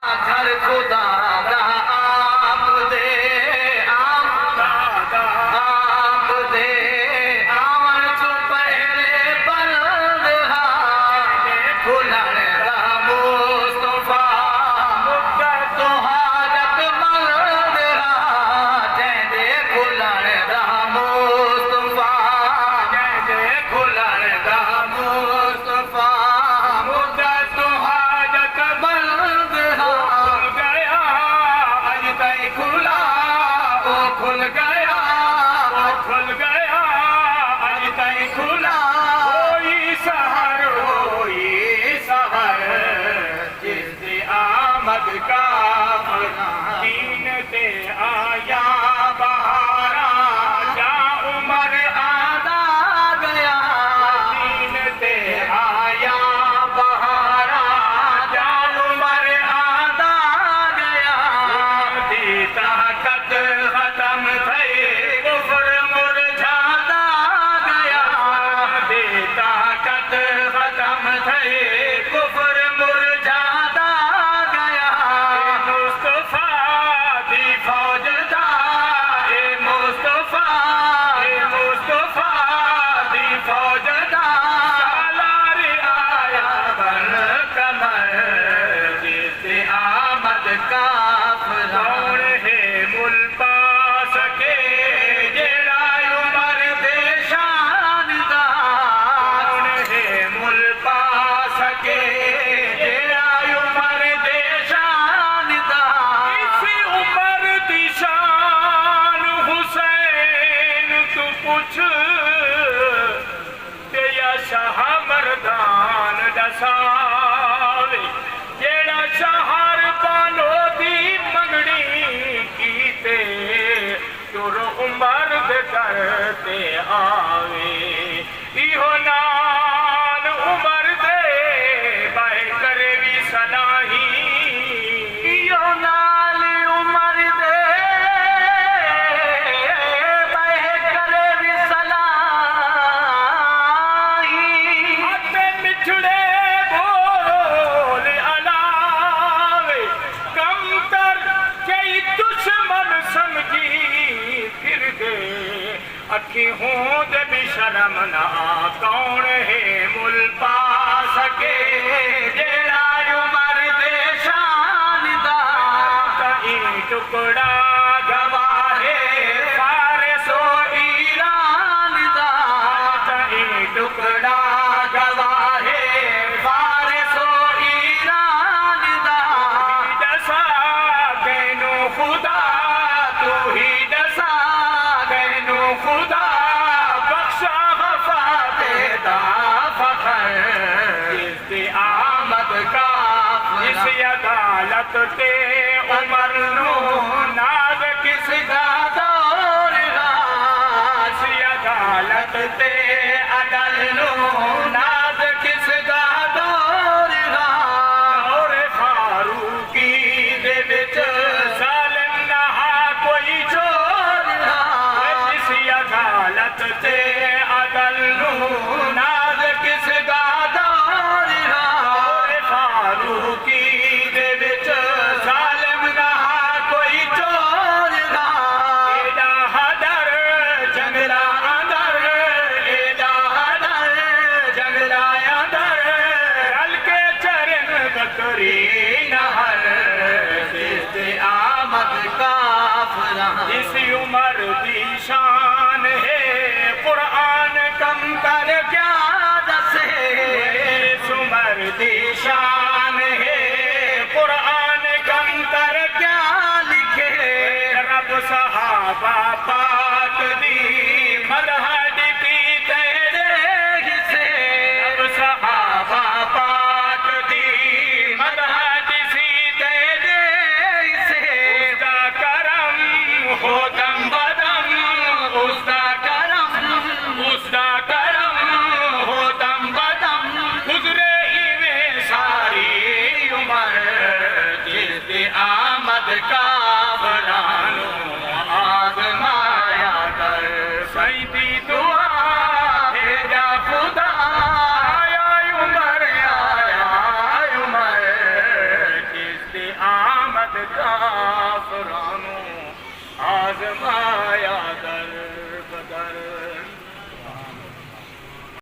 घर खुदा दा आप दे आप दे आवन तो पहले बंद खुलण दा मुस्तफा तो हाजत मंद जैदे खुलण दा मुस्तफा जैदे खुलण दा मुस्तफा तो हाजत मंद खुला ओ खुल गया अज तई खुला होई सहर जिसकी आमद का दीन ते आया बहारा जा उमर आदा गया दीन ते आया बहारा जा उमर आदा गया ताकत खत्म थई कुफर मुरझाता गया ताकत खत्म थई कुफर मुरझाता गया मुस्तफा दी फौज दा मुस्तफा दी फौज दा सालार आया बन कमर जिससे आमद का फरौन है मुल पा सके जेड़ा उमर दे शानदार है मुल पा सके जेड़ा उमर दे शानदार इसी उमर दी शान हुसैन तू पूछ ते या शाह मर्दान दसावे जेड़ा शहर पानो दी मंगनी कीते तुर उमर दे करते आवे इहो नान उमर दे बाहे करे भी सलाही इहो नाल उमर दे बाहे करे भी सलाही हते मिठड़े बोल अलावे कम कर कई दुश्मन समझी फिर दे अखी होंद भी शर्म ना कौन है मुल पा सके जेड़ा उमर दे शानदार कहीं टुकड़ा गवाहे फारसो ईरान दा कहीं टुकड़ा गवाहे फारसो ईरान दा दसा गैनो खुदा तू ही दसा गैनो खुदा बख्शा वफा देदा फखर जिसकी आमद का इस अदालत ते उमर नो नाज किस दा दौर इस अदालत ते अदल नो नाज किस दा दौर दौर फारूकी दे विच जालिम नहा कोई चोर जिस अदालत ते अदल नो नाज किस दा दौर दौर फारूकी दे विच जालिम नहा कोई चोर एडा हदर जंगला अंदर एडा हदर जंगला अंदर रल के चरण बकरी नहर जिससे आमद का फरहान इस उमर दी शान है कुरान कम कर क्या दसे इस उमर दी शान है कुरान कम कर क्या लिखे रब सहाबा पाक दी मदह दी तेरे हिस्से रब सहाबा पाक दी मदह दी तेरे हिस्से उसका करम हो दम बदम उसका करम हो दम बदम गुजरे इवे सारा काफरानू आजमाया दर